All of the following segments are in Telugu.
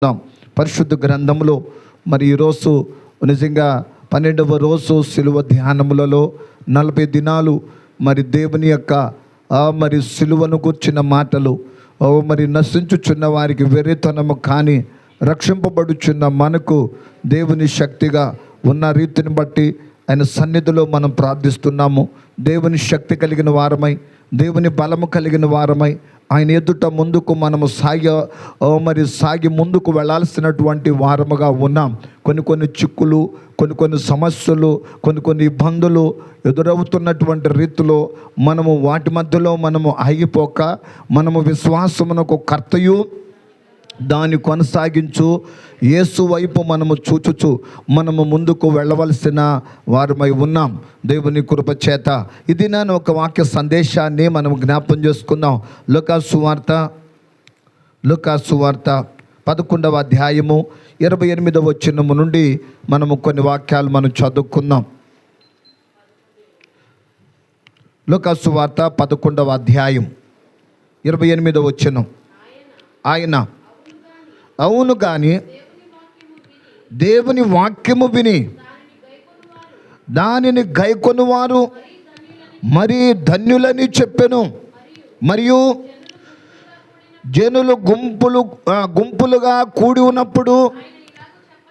పరిశుద్ధ గ్రంథంలో మరి ఈరోజు నిజంగా 12వ రోజు సిలువ ధ్యానములలో 40 దినాలు మరి దేవుని యొక్క మరి సిలువను కూర్చున్న మాటలు మరి నశించుచున్న వారికి వెర్రితనము కానీ రక్షింపబడుచున్న మనకు దేవుని శక్తిగా ఉన్న రీతిని బట్టి ఆయన సన్నిధిలో మనం ప్రార్థిస్తున్నాము. దేవుని శక్తి కలిగిన వారమై, దేవుని బలము కలిగిన వారమై ఆయన ఎదుట ముందుకు మనము సాగి ముందుకు వెళ్ళాల్సినటువంటి వారముగా ఉన్నాం. కొన్ని చిక్కులు, కొన్ని సమస్యలు, కొన్ని ఇబ్బందులు ఎదురవుతున్నటువంటి రీతిలో మనము వాటి మధ్యలో మనము ఆగిపోక, మనము విశ్వాసమునకు కర్తయు దాన్ని కొనసాగించు యేసు వైపు మనము చూచుచు మనము ముందుకు వెళ్ళవలసిన వారమై ఉన్నాం. దేవుని కృప చేత ఇది నేను ఒక వాక్య సందేశాన్ని మనం జ్ఞాపం చేసుకుందాం. లూకాసు వార్త 11వ అధ్యాయము 28వ వచనము నుండి మనము కొన్ని వాక్యాలు మనం చదువుకుందాం. లూకాసు వార్త 11వ అధ్యాయం 28వ వచనం. ఆయన అవును కానీ దేవుని వాక్యము విని దానిని గైకొనువారు మరి ధన్యులని చెప్పెను. మరియు జనులు గుంపులుగా కూడి ఉన్నప్పుడు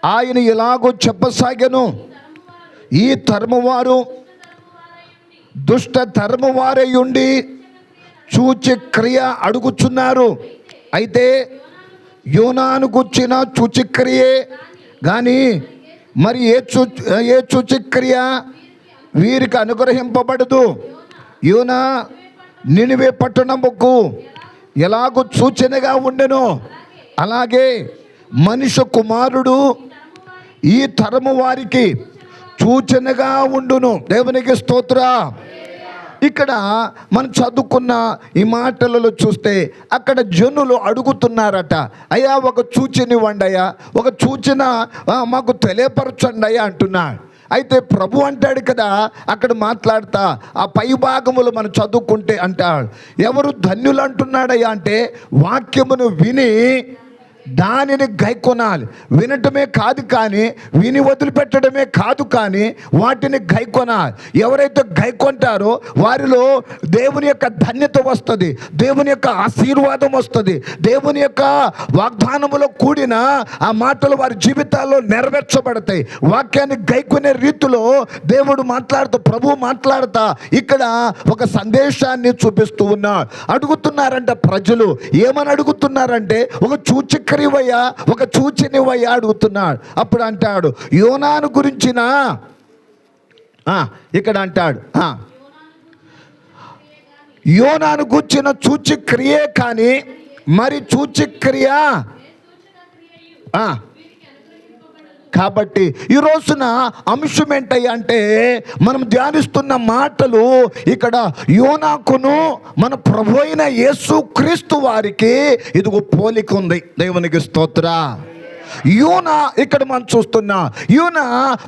ఆయన ఇలాగో చెప్పసాగెను, ఈ తరమువారు దుష్ట తరమువారై ఉండి చూచి క్రియ అడుగుచున్నారు. అయితే యోనాను గుర్చిన సూచక్రియే కానీ మరి ఏ సూచక్రియ వీరికి అనుగ్రహింపబడదు. యోనా నినివే పట్టణముకు ఎలాగో సూచనగా ఉండెను, అలాగే మనుష్య కుమారుడు ఈ తరము వారికి సూచనగా ఉండును. దేవునికి స్తోత్ర. ఇక్కడ మనం చదువుకున్న ఈ మాటలలో చూస్తే అక్కడ జనులు అడుగుతున్నారట, అయ్యా ఒక సూచన ఇవ్వండి అయ్యా, ఒక సూచన మాకు తెలియపరచండి అయ్యా అంటున్నాడు. అయితే ప్రభు అంటాడు కదా, అక్కడ మాట్లాడతా ఆ పై భాగములు మనం చదువుకుంటే అంటాడు, ఎవరు ధన్యులు అంటున్నాడయ్యా అంటే వాక్యమును విని దానిని గైకొనాలి. వినటమే కాదు కానీ, విని వదిలిపెట్టడమే కాదు కానీ వాటిని గైకొనాలి. ఎవరైతే గైకొంటారో వారిలో దేవుని యొక్క ధన్యత వస్తుంది, దేవుని యొక్క ఆశీర్వాదం వస్తుంది, దేవుని యొక్క వాగ్దానములో కూడిన ఆ మాటలు వారి జీవితాల్లో నెరవేర్చబడతాయి. వాక్యాన్ని గైకొనే రీతిలో దేవుడు మాట్లాడుతూ, ప్రభు మాట్లాడుతా ఇక్కడ ఒక సందేశాన్ని చూపిస్తూ ఉన్నాడు. అడుగుతున్నారంట ప్రజలు, ఏమని అడుగుతున్నారంటే ఒక సూచక్రియవయ్యా, ఒక సూచనవయ్యా అడుగుతున్నాడు. అప్పుడు అంటాడు యోనాను గురించిన ఇక్కడ అంటాడు యోనాను గురించిన సూచక్రియే కానీ మరి సూచక్రియ కాబట్టి ఈ రోజున అంశం ఏంటయ్యా అంటే మనం ధ్యానిస్తున్న మాటలు ఇక్కడ యోనాకును మన ప్రభు అయిన యేసు క్రీస్తు వారికి ఇదిగో పోలిక ఉంది. దేవునికి స్తోత్ర. యోనా ఇక్కడ మనం చూస్తున్నా, యోనా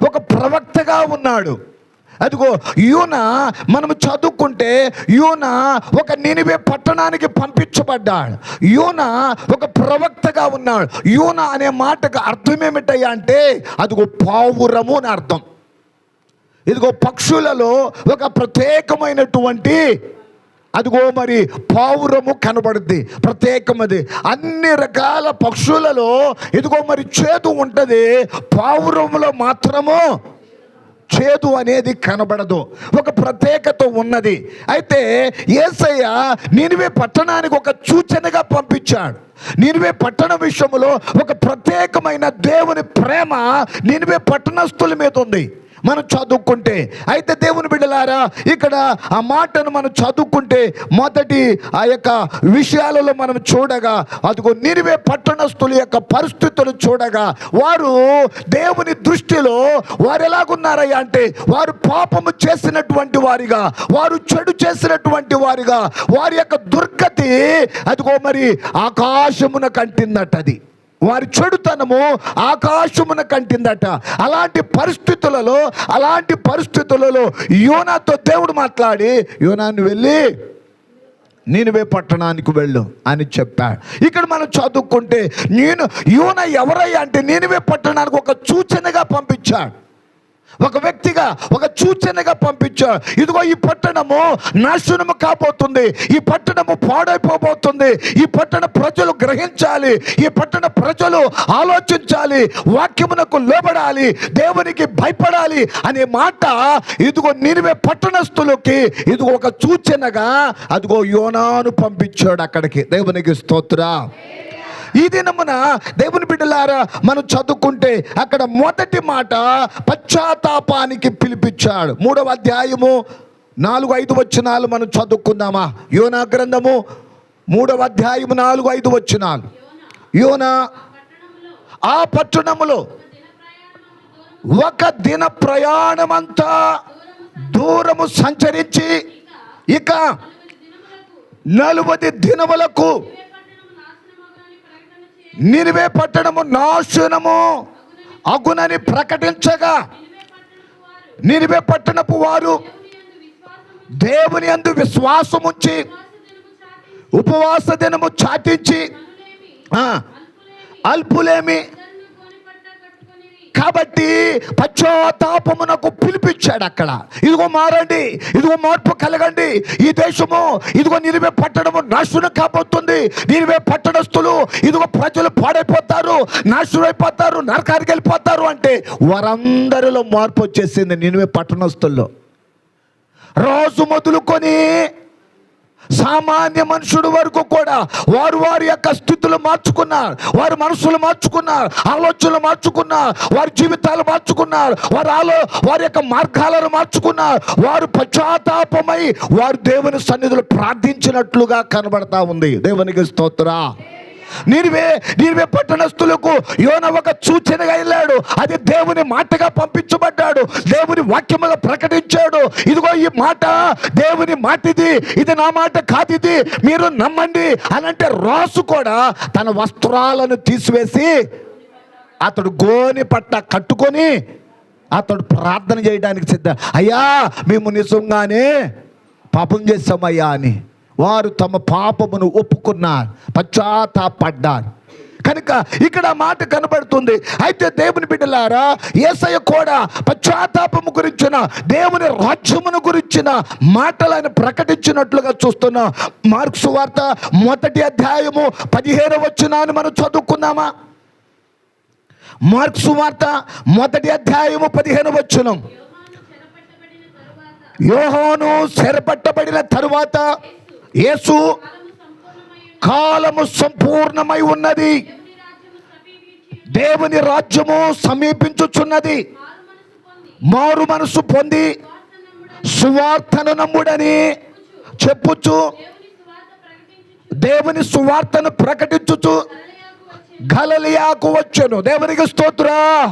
ఒక ప్రవక్తగా ఉన్నాడు. అదిగో యోనా మనము చదువుకుంటే యోనా ఒక నినివే పట్టణానికి పంపించబడ్డాడు. యోనా ఒక ప్రవక్తగా ఉన్నాడు. యోనా అనే మాటకు అర్థం ఏమిటయ్యా అంటే అదిగో పావురము అని అర్థం. ఇదిగో పక్షులలో ఒక ప్రత్యేకమైనటువంటి అదిగో మరి పావురము కనబడుద్ది, ప్రత్యేకమది. అన్ని రకాల పక్షులలో ఇదిగో మరి చేదు ఉంటుంది, పావురములో మాత్రము చేదు అనేది కనబడదు, ఒక ప్రత్యేకత ఉన్నది. అయితే యేసయ్య నినివే పట్టణానికి ఒక సూచనగా పంపించాడు. నినివే పట్టణ విషయంలో ఒక ప్రత్యేకమైన దేవుని ప్రేమ నినివే పట్టణస్థుల మీద ఉంది మనం చదువుకుంటే. అయితే దేవుని బిడ్డలారా, ఇక్కడ ఆ మాటను మనం చదువుకుంటే మొదటి ఆ యొక్క విషయాలలో మనం చూడగా అదిగో నినివే పట్టణస్థుల యొక్క పరిస్థితులు చూడగా వారు దేవుని దృష్టిలో వారు ఎలాగున్నారయ్యా అంటే వారు పాపము చేసినటువంటి వారిగా, వారు చెడు చేసినటువంటి వారిగా, వారి యొక్క దుర్గతి అదిగో మరి ఆకాశమున కంటిందట. అది వారి చెడుతనము ఆకాశమున కంటిందట. అలాంటి పరిస్థితులలో యోనాతో దేవుడు మాట్లాడి, యోనాను వెళ్ళి నీనివే పట్టణానికి వెళ్ళు అని చెప్పాడు. ఇక్కడ మనం చదువుకుంటే యోనా ఎవరయ్యా అంటే నీనివే పట్టణానికి ఒక సూచనగా పంపించాడు, ఒక వ్యక్తిగా ఒక సూచనగా పంపించాడు. ఇదిగో ఈ పట్టణము నాశనము కాబోతుంది, ఈ పట్టణము పాడైపోబోతుంది, ఈ పట్టణ ప్రజలు గ్రహించాలి, ఈ పట్టణ ప్రజలు ఆలోచించాలి, వాక్యమునకు లోబడాలి, దేవునికి భయపడాలి అనే మాట ఇదిగో నీనివే పట్టణస్థులకి ఇదిగో ఒక సూచనగా అదిగో యోనాను పంపించాడు అక్కడికి. దేవునికి స్తోత్రం. ఈ దినమున దేవుని బిడ్డలారా మనం చదువుకుంటే అక్కడ మొదటి మాట పశ్చాత్తాపానికి పిలిపించాడు. 3వ అధ్యాయము 4-5 వచనాలు మనం చదువుకుందామా? యోనా గ్రంథము 3వ అధ్యాయము 4-5 వచనాలు. యోనా ఆ పట్టణములో ఒక దిన ప్రయాణమంతా దూరము సంచరించి ఇక 40 దినములకు నీనివే పట్టణము నాశనము అగునని ప్రకటించగా నీనివే పట్టణపు వారు దేవుని యందు విశ్వాసముంచి ఉపవాస దినము చాటించి అల్పులేమి. కాబట్టి పశ్చాత్తాపమునకు పిలిపించాడు అక్కడ. ఇదిగో మారండి, ఇదిగో మార్పు కలగండి, ఈ దేశము ఇదిగో నీనివే పట్టణము నాశనం కాబోతుంది, నీనివే పట్టణస్థులు ఇదిగో ప్రజలు పాడైపోతారు, నాశనం అయిపోతారు, నరకానికి వెళ్ళిపోతారు అంటే వారందరిలో మార్పు వచ్చేసింది. నీనివే పట్టణస్థుల్లో రోజు మొదలుకొని సామాన్య మనుషుడు వరకు కూడా వారు వారి యొక్క స్థితులు మార్చుకున్నారు, వారి మనసులు మార్చుకున్నారు, ఆలోచనలు మార్చుకున్నారు, వారి జీవితాలు మార్చుకున్నారు, వారి యొక్క మార్గాలను మార్చుకున్నారు. వారు పశ్చాత్తాపమై వారు దేవుని సన్నిధిలో ప్రార్థించినట్లుగా కనబడతా ఉంది. దేవునికి స్తోత్రం. నీనివే పట్టణస్థులకు యోనా ఒక సూచనగా వెళ్ళాడు. అది దేవుని మాటగా పంపించబడ్డాడు, దేవుని వాక్యముగా ప్రకటించాడు. ఇదిగో ఈ మాట దేవుని మాట, ఇది నా మాట కాదు, ఇది మీరు నమ్మండి అని అంటే రాసు కూడా తన వస్త్రాలను తీసివేసి అతడు గోని పట్ట కట్టుకొని అతడు ప్రార్థన చేయడానికి సిద్ధం. అయ్యా మేము నిజంగానే పాపం చేశామయ్యా అని వారు తమ పాపమును ఒప్పుకున్నారు, పశ్చాత్తాపడ్డారు. కనుక ఇక్కడ మాట కనబడుతుంది. అయితే దేవుని బిడ్డలారా, యేసయ్య కూడా పశ్చాత్తాపము గురించిన దేవుని రాజ్యమును గురించిన మాటలు ఆయన ప్రకటించినట్లుగా చూస్తున్నాం. మార్కు సువార్త 1వ అధ్యాయము 15వ వచనాన్ని మనం చదువుకుందామా? మార్కు సువార్త 1వ అధ్యాయము 15వ వచనం. యోహాను చెరపట్టబడిన తరువాత యేసు కాలము సంపూర్ణమై ఉన్నది, దేవుని రాజ్యము సమీపించుచున్నది, మారు మనసు పొంది సువార్తను నమ్ముడని చెప్పుచు దేవుని సువార్తను ప్రకటించుచు గలిలయకు వచ్చెను. దేవునికి స్తోత్రం.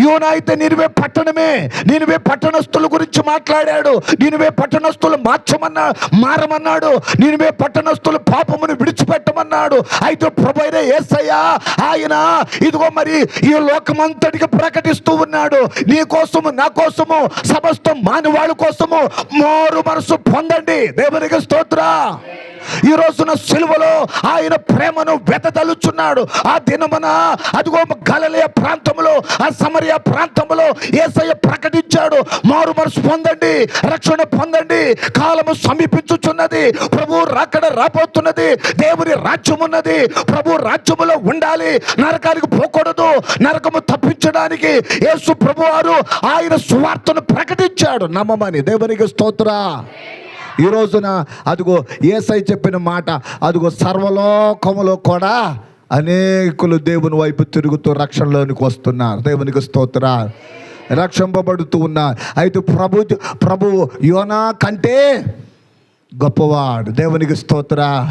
యోనా అయితే నీనివే పట్టణమే, నీనివే పట్టణస్థుల గురించి మాట్లాడాడు. నీనివే పట్టణస్థులు మారమన్నాడు, నీనివే పట్టణస్థులు పాపమును విడిచిపెట్టమన్నాడు. అయితే ప్రభువైన యేసయ్య ఆయన ఇదిగో మరి ఈ లోకమంతటికి ప్రకటిస్తూ ఉన్నాడు, నీ కోసము నా కోసము సమస్త మానవాళి కోసము మారు మనసు పొందండి. దేవునికి స్తోత్రం. ఈ రోజున సిలువలో ఆయన ప్రేమను వెదజల్లుచున్నాడు. ఆ దినమున అదిగో గలిలయ ప్రాంతంలో, ఆ సమరయ ప్రాంతంలో యేసయ్య ప్రకటించాడు, మారు మనసు పొందండి, రక్షణ పొందండి, కాలము సమీపించుచున్నది, ప్రభు రాకడ రాబోతున్నది, దేవుని రాజ్యం ఉన్నది, ప్రభు రాజ్యములో ఉండాలి, నరకానికి పోకూడదు, నరకము తప్పించడానికి యేసు ప్రభువారు ఆయన సువార్తను ప్రకటించాడు. నమ్మమని. దేవునికి స్తోత్రం. ఈ రోజున అదిగో యేసయ్య చెప్పిన మాట అదిగో సర్వలోకములో కూడా అనేకులు దేవుని వైపు తిరుగుతూ రక్షణలోనికి వస్తున్నారు. దేవునికి స్తోత్రం. రక్షింపబడుతూ ఉన్నారు. అయితే ప్రభు యోనా కంటే గొప్పవాడు. దేవునికి స్తోత్రం.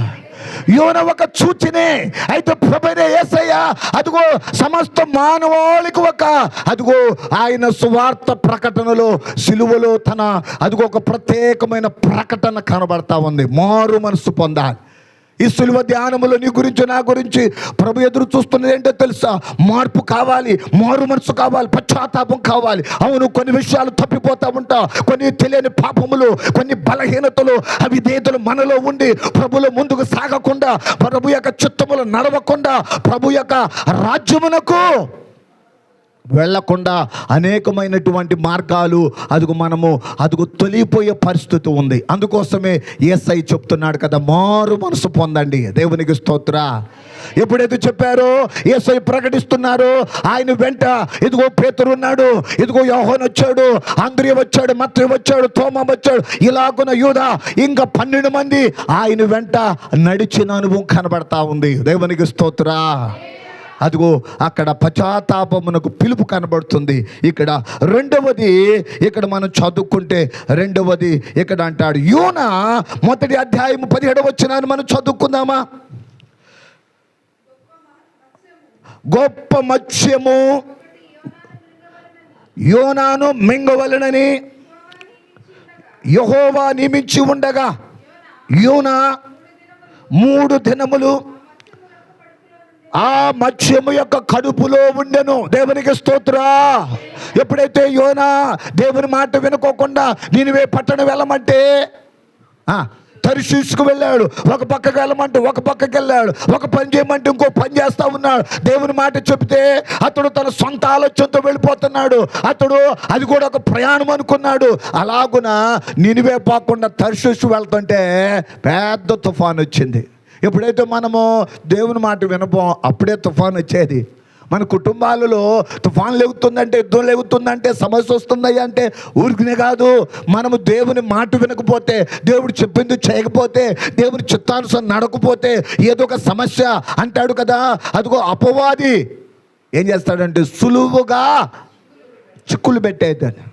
యోనా ఒక సూచనే. అయితే ప్రభువైన యేసయ్య అదిగో సమస్త మానవాళికి అదిగో ఆయన సువార్త ప్రకటనలో సిలువలో అదిగో ఒక ప్రత్యేకమైన ప్రకటన కనబడతా ఉంది. మారు మనసు పొందాలి. ఈ సులువ ధ్యానములో నీ గురించి నా గురించి ప్రభు ఎదురు చూస్తున్నది ఏంటో తెలుసా? మార్పు కావాలి, మారు మనసు కావాలి, పశ్చాత్తాపం కావాలి. అవును, కొన్ని విషయాలు తప్పిపోతా ఉంటా, కొన్ని తెలియని పాపములు, కొన్ని బలహీనతలు, అవిధేయతలు మనలో ఉండి ప్రభులో ముందుకు సాగకుండా, ప్రభు యొక్క చిత్తములు నడవకుండా, ప్రభు యొక్క రాజ్యమునకు వెళ్ళకుండా అనేకమైనటువంటి మార్గాలు అదుగు తొలిపోయే పరిస్థితి ఉంది. అందుకోసమే యేసయ్య చెప్తున్నాడు కదా, మారు మనసు పొందండి. దేవునికి స్తోత్ర. ఎప్పుడైతే చెప్పారో, యేసయ్య ప్రకటిస్తున్నారు, ఆయన వెంట ఇదిగో పేతురు ఉన్నాడు, ఇదిగో యోహాను వచ్చాడు, అంద్రియ వచ్చాడు, మత్తయి వచ్చాడు, తోమా వచ్చాడు, ఇలాగున యూదా, ఇంకా 12 మంది ఆయన వెంట నడిచిన అనుభవం కనబడతా ఉంది. దేవునికి స్తోత్ర. అదిగో అక్కడ పశ్చాత్తాపమునకు పిలుపు కనబడుతుంది. ఇక్కడ రెండవది, ఇక్కడ మనం చదువుకుంటే రెండవది ఇక్కడ అంటాడు, యోనా 1వ అధ్యాయం 17వ వచనాన్ని మనం చదువుకుందామా? గొప్ప మత్స్యము యోనాను మింగవలెనని యెహోవా నియమించి ఉండగా యోనా 3 దినములు ఆ మత్స్యము యొక్క కడుపులో ఉండెను. దేవునికి స్తోత్ర. ఎప్పుడైతే యోనా దేవుని మాట వినుకోకుండా నినివే పట్టణం వెళ్ళమంటే తర్షీషుకు వెళ్ళాడు, ఒక పక్కకి వెళ్ళమంటే ఒక పక్కకి వెళ్ళాడు, ఒక పని చేయమంటే ఇంకో పని చేస్తూ ఉన్నాడు. దేవుని మాట చెప్తే అతడు తన సొంత ఆలోచనతో వెళ్ళిపోతున్నాడు. అతడు అది కూడా ఒక ప్రయాణం అనుకున్నాడు. అలాగున నినివే పోకుండా తర్షీషు వెళ్తుంటే పెద్ద తుఫాన్ వచ్చింది. ఎప్పుడైతే మనము దేవుని మాట వినపోం, అప్పుడే తుఫాన్ వచ్చేది. మన కుటుంబాలలో తుఫాన్ లేగుతుందంటే, యుద్ధం లేగుతుందంటే, సమస్య వస్తుందయ్యా అంటే ఊరికినే కాదు. మనము దేవుని మాట వినకపోతే, దేవుడు చెప్పింది చేయకపోతే, దేవుని చిత్తానుసారం నడకపోతే ఏదో ఒక సమస్య అంటాడు కదా. అదిగో అపవాది ఏం చేస్తాడంటే సులువుగా చిక్కులు పెట్టేదని.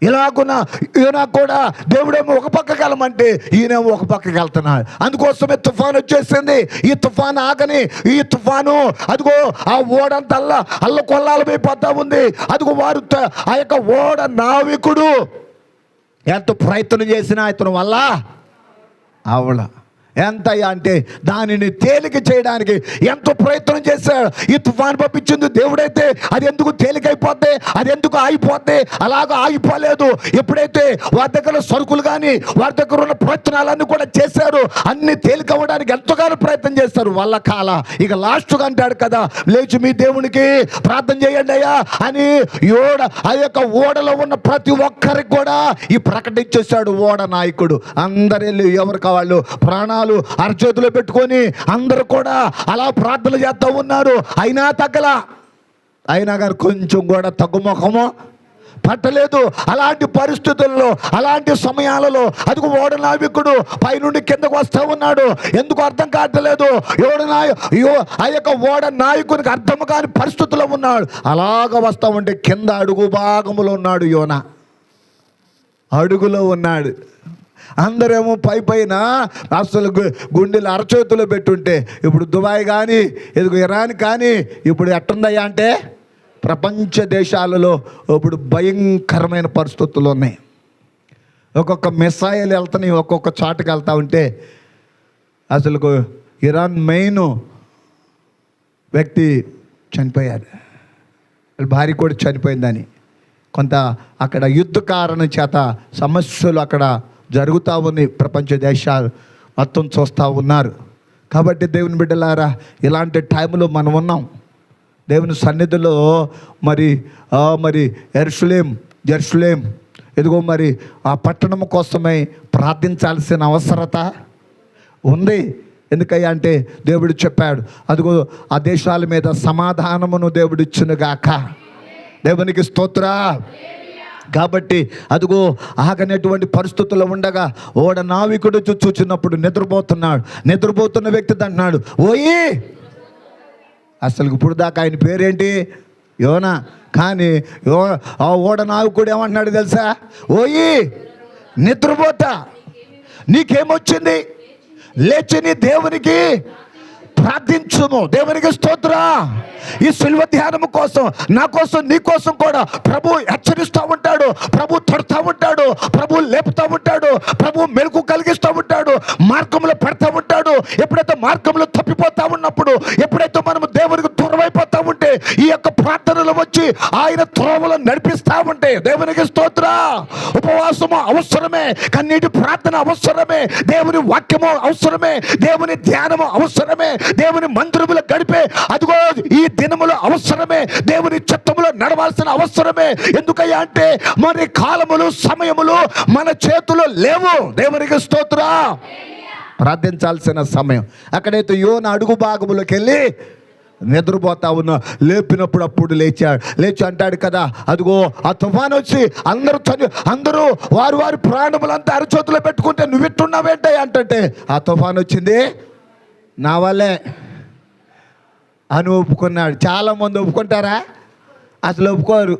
ఇలాగున ఈయన కూడా దేవుడేమో ఒక పక్కకి వెళ్ళమంటే ఈయనేమో ఒక పక్కకి వెళ్తున్నాడు. అందుకోసమే తుఫాను వచ్చేసింది. ఈ తుఫాను ఆగని, ఈ తుఫాను అదిగో ఆ ఓడంతా అల్లకొల్లాలమైపోతా ఉంది. అదిగో వారు ఆ యొక్క ఓడ నావికుడు ఎంత ప్రయత్నం చేసినా ఇతని వల్ల అవల. ఎంతయ్యా అంటే దానిని తేలిక చేయడానికి ఎంతో ప్రయత్నం చేశాడు. ఈ తుఫాను పంపించింది దేవుడైతే అది ఎందుకు తేలికైపోతే, అది ఎందుకు ఆగిపోతే, అలాగ ఆగిపోలేదు. ఎప్పుడైతే వారి దగ్గర సరుకులు కానీ వారి దగ్గర ఉన్న ప్రయత్నాలన్నీ కూడా చేశారు, అన్ని తేలిక అవ్వడానికి ఎంతగానో ప్రయత్నం చేస్తారు. వాళ్ళ కాల ఇక లాస్ట్గా అంటాడు కదా, లేచి మీ దేవునికి ప్రార్థన చేయండి అయ్యా అని ఆ యొక్క ఓడలో ఉన్న ప్రతి ఒక్కరికి కూడా ఈ ప్రకటించేశాడు ఓడ నాయకుడు. అందరు ఎవరు కావాళ్ళు ప్రాణాలు అరచేతిలో పెట్టుకొని అందరూ కూడా అలా ప్రార్థన చేస్తూ ఉన్నారు. అయినా తగ్గల, అయినా కానీ కొంచెం కూడా తగ్గుముఖము పట్టలేదు. అలాంటి పరిస్థితుల్లో, అలాంటి సమయాలలో అదిగో ఓడ నావికుడు పైనుండి కిందకు వస్తూ ఉన్నాడు. ఎందుకు అర్థం కావట్లేదు. ఆ యొక్క ఓడ నాయకునికి అర్థం కాని పరిస్థితుల్లో ఉన్నాడు. అలాగ వస్తూ ఉంటే కింద అడుగు భాగములో ఉన్నాడు యోనా, అడుగులో ఉన్నాడు. అందరేమో పైన అసలు గుండెలు అరచేతులో పెట్టుంటే, ఇప్పుడు దుబాయ్ కానీ ఎదుగు ఇరాన్ కానీ ఇప్పుడు ఎట్టుందయ్యా అంటే ప్రపంచ దేశాలలో ఇప్పుడు భయంకరమైన పరిస్థితులు ఉన్నాయి. ఒక్కొక్క మిసైల్ వెళ్తున్నాయి, ఒక్కొక్క చాటుకు వెళ్తూ ఉంటే అసలు ఇరాన్ మెయిన్ వ్యక్తి చనిపోయారు, భార్య కూడా చనిపోయిందని. కొంత అక్కడ యుద్ధ కారణం చేత సమస్యలు అక్కడ జరుగుతూ ఉన్నాయి. ప్రపంచ దేశాలు మొత్తం చూస్తూ ఉన్నారు. కాబట్టి దేవుని బిడ్డలారా, ఇలాంటి టైంలో మనం ఉన్నాం. దేవుని సన్నిధిలో మరి జెరూసలేం ఎదుగో మరి ఆ పట్టణం కోసమై ప్రార్థించాల్సిన అవసరత ఉంది. ఎందుకయ్యా అంటే దేవుడు చెప్పాడు, అదిగో ఆ దేశాల మీద సమాధానమును దేవుడు ఇచ్చునుగాక. దేవునికి స్తోత్ర. కాబట్టి అదిగో ఆగనేటువంటి పరిస్థితుల్లో ఉండగా ఓడ నావికుడు చూచినప్పుడు నిద్రపోతున్న వ్యక్తి అంటున్నాడు, ఓయి. అసలు ఇప్పుడు దాకా ఆయన పేరేంటి? యోనా. కానీ ఆ ఓడ నావికుడు ఏమంటున్నాడు తెలుసా? ఓయి నిద్రపోతా, నీకేమొచ్చింది? లేచి నీ దేవునికి ప్రార్థించుము. దేవునికి స్తోత్ర. ఈ సిలువ ధ్యానము కోసం, నా కోసం, నీ కోసం కూడా ప్రభు హెచ్చరిస్తూ ఉంటాడు, ప్రభు తడుతూ ఉంటాడు, ప్రభు లేపుతూ ఉంటాడు, ప్రభు మెలకు కలిగిస్తూ ఉంటాడు, మార్గంలో పెడతా ఉంటాడు. ఉంటాడు. ఎప్పుడైతే మార్గంలో తప్పిపోతా ఉన్నప్పుడు, ఎప్పుడైతే మనము దేవునికి దూరమైపోతా ఉంటే, ఈ యొక్క ప్రార్థనలు వచ్చి ఆయన త్రోవలో నడిపిస్తా ఉంటే, దేవునికి స్తోత్ర. ఉపవాసము అవసరమే, కన్నీటి ప్రార్థన అవసరమే, దేవుని వాక్యము అవసరమే, దేవుని ధ్యానము అవసరమే, దేవుని మందిరములో గడిపే అదిగో ఈ దినములు అవసరమే, దేవుని చిత్తములో నడవాల్సిన అవసరమే. ఎందుకయ్యా అంటే మరి కాలములు సమయములు మన చేతుల్లో లేవు. దేవునికి స్తోత్ర. ప్రార్థించాల్సిన సమయం. అక్కడైతే యోన అడుగు భాగములోకి వెళ్ళి నిద్రపోతా ఉన్నా, లేపినప్పుడు అప్పుడు లేచి అంటాడు కదా, అదిగో ఆ తుఫాను వచ్చి అందరూ వారి ప్రాణములంతా అరచేతిలో పెట్టుకుంటే నువ్వు ఇట్టున్నావేంటే అంటే, ఆ తుఫాను వచ్చింది నా వల్లే అని ఒప్పుకున్నాడు. చాలామంది ఒప్పుకుంటారా? అసలు ఒప్పుకోరు.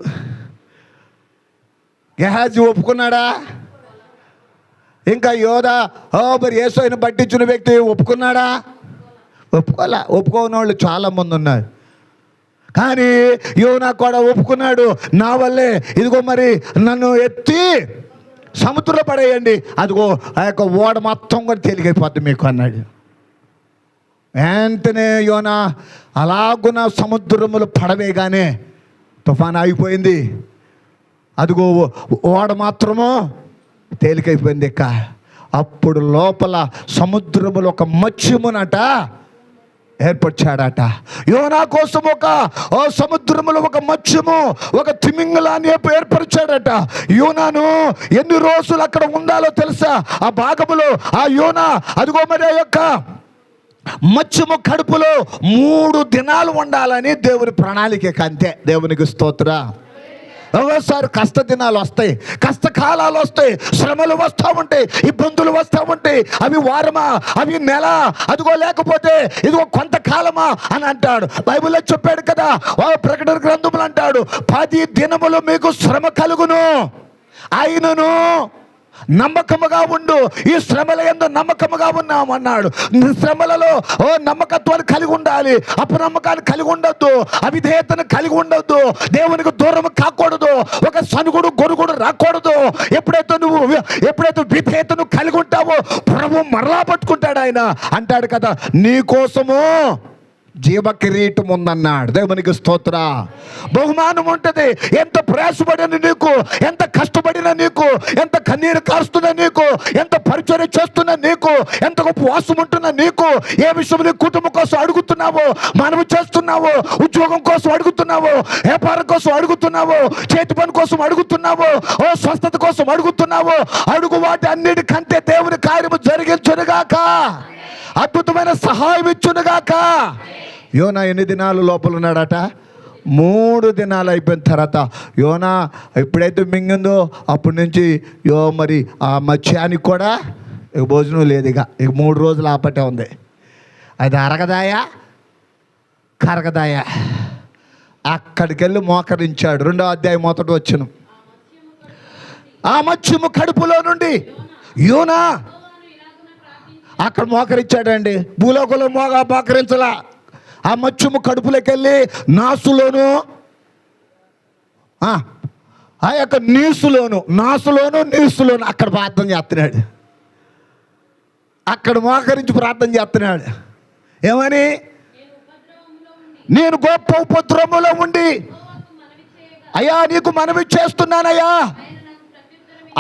గెహాజీ ఒప్పుకున్నాడా? ఇంకా యోధా మరి యేసుని పట్టించిన వ్యక్తి ఒప్పుకున్నాడా? ఒప్పుకోని వాళ్ళు చాలామంది ఉన్నారు. కానీ యోనా కూడా ఒప్పుకున్నాడు, నా వల్లే ఇదిగో మరి నన్ను ఎత్తి సముద్రంలో పడేయండి, అదిగో ఆ యొక్క ఓడ మొత్తం కూడా తేలికైపోద్ది మీకు అన్నాడు. వెంటనే యోనా అలాగున సముద్రములు పడవేగానే తుఫాను ఆగిపోయింది. అదిగో ఓడ మాత్రము తేలికైపోయింది. అప్పుడు లోపల సముద్రములు ఒక మత్స్యమునట ఏర్పరిచాడట. యోనా కోసం ఒక సముద్రములో ఒక మత్స్యము, ఒక తిమింగలాన్ని ఏర్పరిచాడట. యోనాను ఎన్ని రోజులు అక్కడ ఉండాలో తెలుసా? ఆ భాగములో ఆ యోనా అదిగో మరి ఆ యొక్క మత్స్యము కడుపులో 3 దినాలు ఉండాలని దేవుని ప్రణాళిక. అంతే. దేవునికి స్తోత్ర. ఒకసారి కష్ట దినాలు వస్తాయి, కష్టకాలాలు వస్తాయి, శ్రమలు వస్తూ ఉంటాయి, ఇబ్బందులు వస్తూ ఉంటాయి. అవి వారమా, అవి నెల, అదిగో లేకపోతే ఇదిగో కొంతకాలమా అని అంటాడు. బైబిల్లో చెప్పాడు కదా, ప్రకటన గ్రంథములు అంటాడు, 10 దినములు మీకు శ్రమ కలుగును, అయినను నమ్మకముగా ఉండు. ఈ శ్రమల యందు నమ్మకముగా ఉన్నాము అన్నాడు. శ్రమలలో నమ్మకత్వాన్ని కలిగి ఉండాలి, అపనమ్మకాన్ని కలిగి ఉండొద్దు, అవిధేయతను కలిగి ఉండొద్దు, దేవునికి దూరం కాకూడదు, ఒక సనుగుడు గొరుగుడు రాకూడదు. ఎప్పుడైతే విధేయతను కలిగి ఉంటావో ప్రభు మరలా పట్టుకుంటాడు. ఆయన అంటాడు కదా, నీ కోసము జీవ కిరీటం ఉందన్నాడు. దేవునికి స్తోత్ర. బహుమానం ఉంటుంది. ఎంత ప్రయాసపడిన నీకు, ఎంత కష్టపడిన నీకు, ఎంత కన్నీరు కాస్తున్నా నీకు, ఎంత పరిచర్య చేస్తున్నా నీకు, ఎంత ఉపవాసం ఉంటున్నా నీకు, ఏ విషయం నీ కుటుంబం కోసం అడుగుతున్నావో, మనవి చేస్తున్నావో, ఉద్యోగం కోసం అడుగుతున్నావో, వ్యాపారం కోసం అడుగుతున్నావో, చేతి పని కోసం అడుగుతున్నావో, స్వస్థత కోసం అడుగుతున్నావో, అడుగు వాటి అన్నిటికంటే దేవుని కార్యము జరిగించునుగాక, అద్భుతమైన సహాయం ఇచ్చునుగాక. యోనా ఎన్ని దినాలు లోపల ఉన్నాడట? 3 దినాలు అయిపోయిన తర్వాత యోనా ఎప్పుడైతే మింగిందో అప్పటి నుంచి మరి ఆ మత్స్యానికి కూడా ఇక భోజనం లేదు. ఇక 3 రోజులు ఆపటే ఉంది. అది అరగదాయా కరగదాయా? అక్కడికి వెళ్ళి మోకరించాడు. 2వ అధ్యాయం మొదటి వచనం. ఆ మత్స్యము కడుపులో నుండి యోనా అక్కడ మోకరించాడండి. భూలోకంలో మోకరించలా. ఆ మత్స్యము కడుపులోకి వెళ్ళి నాసులోను ఆ యొక్క నీసులోను అక్కడ ప్రార్థన చేస్తున్నాడు. అక్కడ మోకరించి ప్రార్థన చేస్తున్నాడు. ఏమని? నేను గొప్ప ఉపద్రవములో ఉండి అయ్యా నీకు మనవి చేస్తున్నానయ్యా.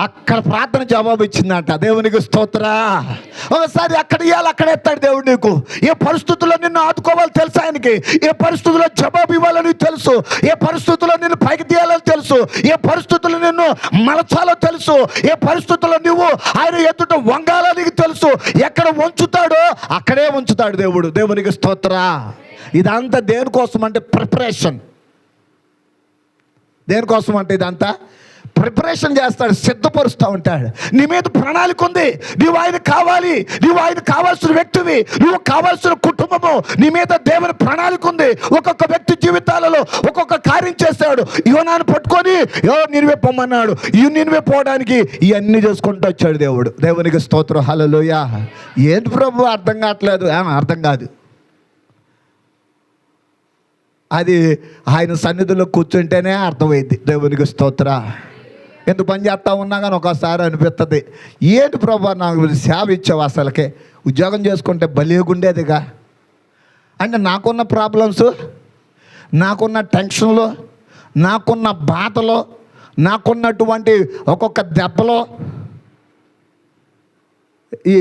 అక్కడ ప్రార్థన జవాబు ఇచ్చిందంట. దేవునికి స్తోత్ర. ఒకసారి అక్కడ ఇవ్వాలి, అక్కడ ఎత్తాడు దేవుడు నీకు. ఏ పరిస్థితుల్లో నిన్ను ఆదుకోవాలో తెలుసు ఆయనకి, ఏ పరిస్థితుల్లో జవాబు ఇవ్వాలని తెలుసు, ఏ పరిస్థితుల్లో నిన్ను పైకి తీయాలని తెలుసు, ఏ పరిస్థితుల్లో నిన్ను మలచాలో తెలుసు, ఏ పరిస్థితుల్లో నువ్వు ఆయన ఎదుట వంగాలని తెలుసు. ఎక్కడ ఉంచుతాడో అక్కడే ఉంచుతాడు దేవుడు. దేవునికి స్తోత్ర. ఇదంతా దేనికోసం అంటే ప్రిపరేషన్. దేనికోసం అంటే ఇదంతా ప్రిపరేషన్ చేస్తాడు, సిద్ధపరుస్తూ ఉంటాడు. నీ మీద ప్రణాళిక ఉంది. నువ్వు ఆయన కావాలి, నువ్వు ఆయన కావాల్సిన వ్యక్తివి, నువ్వు కావాల్సిన కుటుంబము. నీ మీద దేవుని ప్రణాళిక ఉంది. ఒక్కొక్క వ్యక్తి జీవితాలలో ఒక్కొక్క కార్యం చేస్తాడు. యోనాను పట్టుకొని నినివే పొమ్మన్నాడు. నినివే పోవడానికి ఇవన్నీ చేసుకుంటూ వచ్చాడు దేవుడు. దేవునికి స్తోత్రం. హల్లెలూయా. ఏంటి ప్రభు అర్థం కావట్లేదు? అర్థం కాదు. అది ఆయన సన్నిధిలో కూర్చుంటేనే అర్థమైంది. దేవునికి స్తోత్ర. ఎంత పని చేస్తా ఉన్నా కానీ ఒకసారి అనిపిస్తుంది, ఏంటి ప్రభా నాకు సేవ ఇచ్చావు, అసలుకే ఉద్యోగం చేసుకుంటే బలిగుండేదిగా. అంటే నాకున్న ప్రాబ్లమ్స్, నాకున్న టెన్షన్లు, నాకున్న బాధలు, నాకున్నటువంటి ఒక్కొక్క దెబ్బలో, ఈ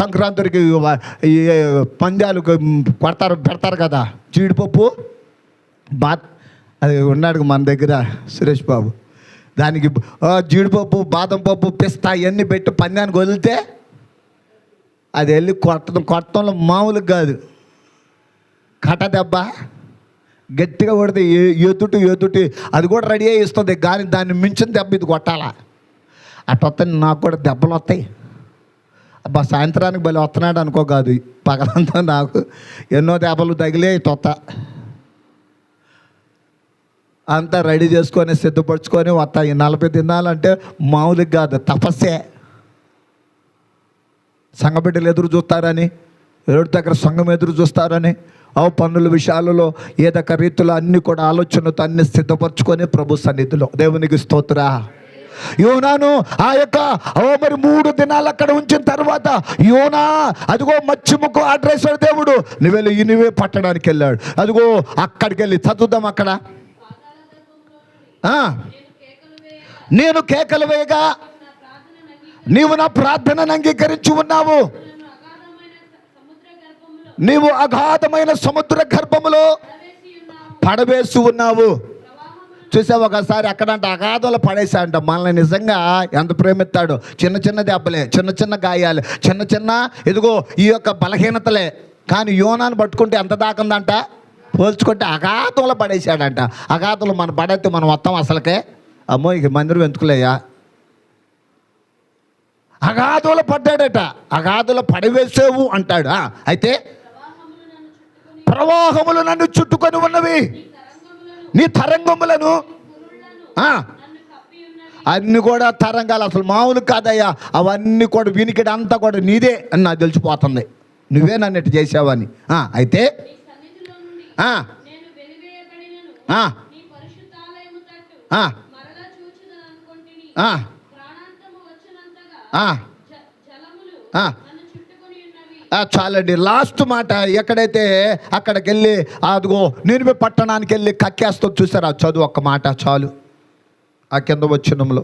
సంక్రాంతికి ఈ పందాలు పెడతారు కదా, జీడిపప్పు అది ఉన్నాడు మన దగ్గర సురేష్ బాబు, దానికి జీడిపప్పు, బాదం పప్పు, పిస్తా ఇవన్నీ పెట్టి పందానికి వదిలితే అది వెళ్ళి కొట్టడంలో మామూలుగా కాదు, కట్ట దెబ్బ గట్టిగా కొడితే ఎదుటి అది కూడా రెడీ అయ్యి ఇస్తుంది, కానీ దాన్ని మించిన దెబ్బ ఇది కొట్టాలా. అటు వస్తాయి నాకు కూడా దెబ్బలు వస్తాయి. అబ్బా సాయంత్రానికి బలి వస్తున్నాడు అనుకో, కాదు పగలంతా నాకు ఎన్నో దెబ్బలు తగిలే తొత్త అంతా రెడీ చేసుకొని సిద్ధపరచుకొని వస్తాయి. 40 దినాలంటే మామూలుగా కాదు, తపస్సే. సంఘబిడ్డలు ఎదురు చూస్తారని, ఎవరి దగ్గర సంఘం ఎదురు చూస్తారని, పన్నుల విషయాలలో ఏదొక రీతిలో అన్నీ కూడా ఆలోచనతో అన్ని సిద్ధపరచుకొని ప్రభు సన్నిధిలో దేవునికి స్తోత్రా. యోనాను ఆ యొక్క మరి 3 దినాలు అక్కడ ఉంచిన తర్వాత యోనా అదిగో మత్స్యముకు అడ్రస్ దేవుడు నువ్వే పట్టడానికి వెళ్ళాడు. అదిగో అక్కడికి వెళ్ళి చదువుదాం. అక్కడ నేను కేకలు వేయగా నీవు నా ప్రార్థనను అంగీకరించి ఉన్నావు, నీవు అగాధమైన సముద్ర గర్భములో పడవేసి ఉన్నావు. చూసావు ఒకసారి అక్కడంటే అగాధంలో పడేసా అంట. మనల్ని నిజంగా ఎంత ప్రేమిస్తాడో. చిన్న చిన్న దెబ్బలే, చిన్న చిన్న గాయాలు, చిన్న చిన్న ఇదిగో ఈ యొక్క బలహీనతలే, కానీ యోనాను పట్టుకుంటే ఎంత దాకందంట, పోల్చుకుంటే అగాధంలో పడేసాడంట. అగాధంలో మనం పడైతే మనం మొత్తం అసలుకే అమ్మో ఇక మందిరం ఎందుకులేయా, అగాధంలో పడ్డాడట. అగాధంలో పడివేసేవు అంటాడు. అయితే ప్రవాహములు నన్ను చుట్టుకొని ఉన్నవి, నీ తరంగములను అన్ని కూడా తరంగాలు అసలు మామూలు కాదయ్యా, అవన్నీ కూడా వినికిడి అంతా కూడా నీదే అని నాకు తెలిసిపోతుంది, నువ్వే నన్ను ఇట్టు చేసావని. అయితే చాలండి. లాస్ట్ మాట ఎక్కడైతే అక్కడికి వెళ్ళి అదిగో నినివే పట్టణానికి వెళ్ళి కక్కేస్తూ చూసారు. ఆ చదువు ఒక్క మాట చాలు. ఆ కింద వచనంలో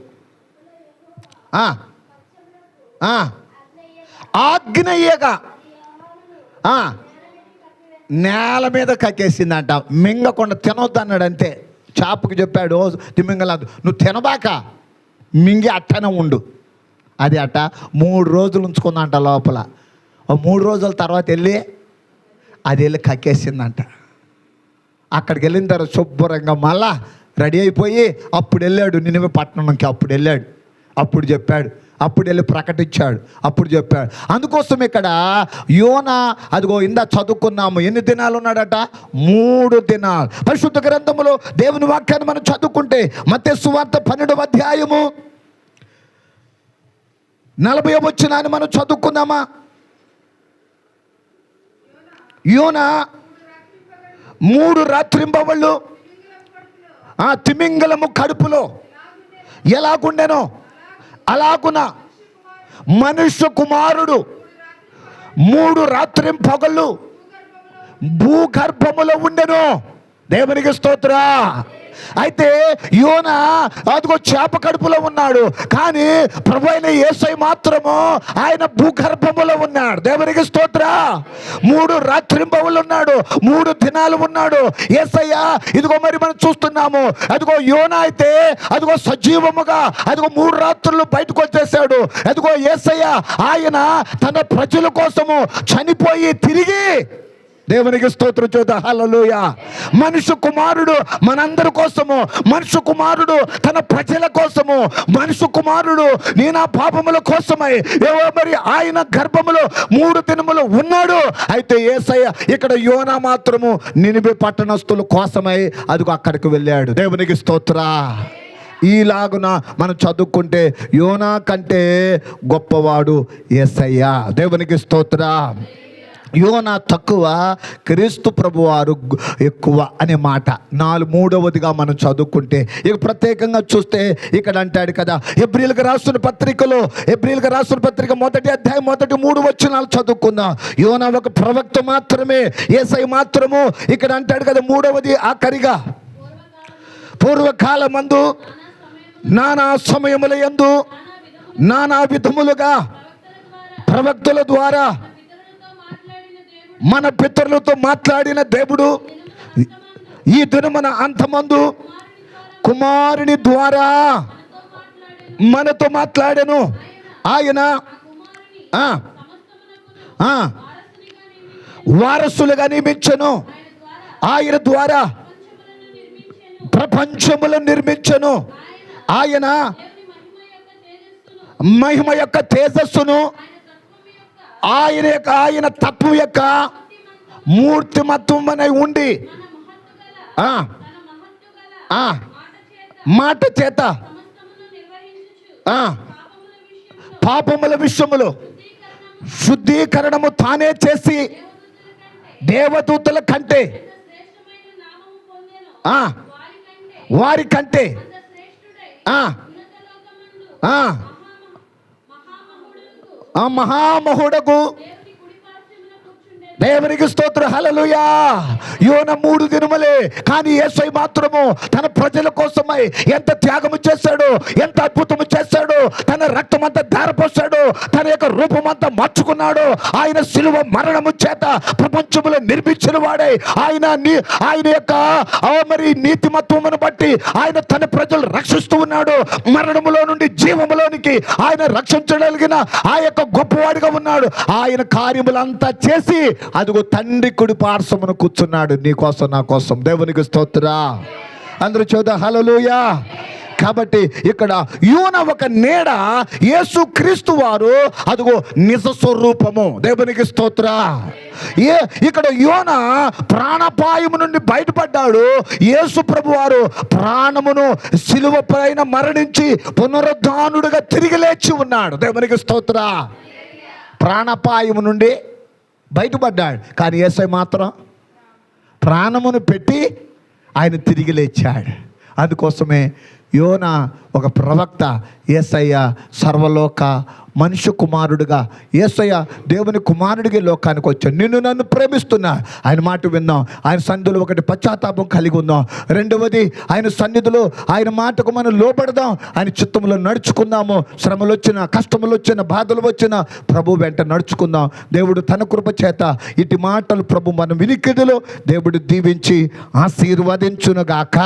ఆజ్ఞయ్యగా నేల మీద కక్కేసిందంట. మింగకుండా తినొద్దు అన్నాడు అంతే. చాపుకి చెప్పాడు తిమింగలాదు, నువ్వు తినబాక మింగి అట్టనే ఉండు. అది అట్ట 3 రోజులు ఉంచుకుందంట లోపల. 3 రోజుల తర్వాత వెళ్ళి కక్కేసిందంట. అక్కడికి వెళ్ళిన తర్వాత శుభ్రంగా మళ్ళా రెడీ అయిపోయి అప్పుడు వెళ్ళాడు నినివే పట్టణంకి. అప్పుడు వెళ్ళాడు, అప్పుడు చెప్పాడు, అప్పుడు వెళ్ళి ప్రకటించాడు, అప్పుడు చెప్పాడు. అందుకోసం ఇక్కడ యోనా అదిగో ఇందా చదువుకున్నాము. ఎన్ని దినాలు ఉన్నాడట? 3 దినాలు. పరిశుద్ధ గ్రంథములో దేవుని వాక్యాన్ని మనం చదువుకుంటే మత్తయి సువార్త 12వ అధ్యాయము 40వ వచనాన్ని మనం చదువుకుందామా? యోనా 3 రాత్రింబవళ్ళు తిమింగలము కడుపులో ఎలాగుండెనో అలాగున మనుష్య కుమారుడు 3 రాత్రింపగళ్ళు భూగర్భములో ఉండెను. దేవునికి స్తోత్రా. అయితే యోనా అదిగో చేప కడుపులో ఉన్నాడు, కానీ ప్రభు అయిన యేసయ్య మాత్రము ఆయన భూగర్భములో ఉన్నాడు. దేవునికి స్తోత్రా. 3 రాత్రింబవులు ఉన్నాడు, 3 దినాలు ఉన్నాడు యేసయ్య. ఇదిగో మరి మనం చూస్తున్నాము. అదిగో యోనా అయితే అదిగో సజీవముగా అదిగో 3 రాత్రులు బయటకు వచ్చేసాడు. అదిగో యేసయ్య ఆయన తన ప్రజల కోసము చనిపోయి తిరిగి దేవునికి స్తోత్రం చూద్దాం. హల్లెలూయా. మనుష్య కుమారుడు మనందరి కోసము, మనుష్య కుమారుడు తన ప్రజల కోసము, మనుష్య కుమారుడు నీ నా పాపముల కోసమై మరి ఆయన గర్భములో 3 దినములు ఉన్నాడు. అయితే యేసయ్య ఇక్కడ యోనా మాత్రము నినివే పట్టణస్తుల కోసమై అదిగో అక్కడికి వెళ్ళాడు. దేవునికి స్తోత్రా. ఈలాగున మనం చదువుకుంటే యోనా కంటే గొప్పవాడు యేసయ్య. దేవునికి స్తోత్రా. యోనా తక్కువ, క్రీస్తు ప్రభువారు ఎక్కువ అనే మాట మూడవదిగా మనం చదువుకుంటే ఇక ప్రత్యేకంగా చూస్తే ఇక్కడ అంటాడు కదా, హెబ్రీయులకు రాసిన పత్రిక మొదటి అధ్యాయం మొదటి 3 వచనాలు చదువుకుందాం. యోనా ఒక ప్రవక్త మాత్రమే, యేసయ్య మాత్రము. ఇక్కడ అంటాడు కదా, మూడవది ఆఖరిగా, పూర్వకాలమందు నానా సమయముల యందు నానా విధములుగా ప్రవక్తల ద్వారా మన పితరులతో మాట్లాడిన దేవుడు ఈ దినమున అంతమందు కుమారుని ద్వారా మనతో మాట్లాడెను. ఆయన వారసులుగా నియమించెను. ఆయన ద్వారా ప్రపంచములను నిర్మించెను. ఆయన మహిమ యొక్క తేజస్సును, ఆయన తత్వం యొక్క మూర్తిమత్వమై ఉండి మాట చేత పాపముల విషయములో శుద్ధీకరణము తానే చేసి దేవదూతల కంటే వారి కంటే మహామహుడకు దేవునికి స్తోత్రం, హల్లెలూయా. యోన 3 దినములే, కానీ యేసయ్య మాత్రము తన ప్రజల కోసమై ఎంత త్యాగము చేశాడు, ఎంత అద్భుతము చేశాడు. తన రక్తం అంతా ధారపోసాడు, తన యొక్క రూపం అంతా మార్చుకున్నాడు. ఆయన శిలువ మరణము చేత ప్రపంచములో నిర్మించిన వాడే. ఆయన యొక్క మరి నీతిమత్వమును బట్టి ఆయన తన ప్రజలు రక్షిస్తూ ఉన్నాడు. మరణములో నుండి జీవములోనికి ఆయన రక్షించగలిగిన ఆ యొక్క గొప్పవాడిగా ఉన్నాడు. ఆయన కార్యములంతా చేసి అదిగో తండ్రి కుడి పార్శ్వమున కూర్చున్నాడు, నీ కోసం నా కోసం. దేవునికి స్తోత్ర. అందరూ చూద్దాం, హల్లెలూయా. కాబట్టి ఇక్కడ యోనా ఒక నీడ, యేసు క్రీస్తు వారు అదిగో నిజ స్వరూపము. దేవునికి స్తోత్ర. ఇక్కడ యోనా ప్రాణాపాయము నుండి బయటపడ్డాడు. యేసు ప్రభు వారు ప్రాణమును సిలువ పైన మరణించి పునరుద్ధానుడుగా తిరిగి లేచి ఉన్నాడు. దేవునికి స్తోత్ర. ప్రాణాపాయము నుండి బయటపడ్డాడు, కానీ యేసయ్య మాత్రం ప్రాణమును పెట్టి ఆయన తిరిగి లేచాడు. అందుకోసమే యోనా ఒక ప్రవక్త, యేసయ్య సర్వలోక మనుష్య కుమారుడుగా, యేసయ్య దేవుని కుమారుడిగా లోకానికి వచ్చాడు. నిన్ను నన్ను ప్రేమిస్తున్నా. ఆయన మాట విందాం. ఆయన సన్నిధిలో ఒకటి పశ్చాత్తాపం కలిగి ఉందాం. రెండవది ఆయన సన్నిధిలో ఆయన మాటకు మనం లోబడదాం. ఆయన చిత్తంలో నడుచుకుందాము. శ్రమలు వచ్చిన, కష్టములు వచ్చిన, బాధలు వచ్చిన ప్రభు వెంట నడుచుకుందాం. దేవుడు తన కృప చేత ఇటు మాటలు ప్రభు మన వినికిడిలో దేవుడు దీవించి ఆశీర్వదించునుగాక.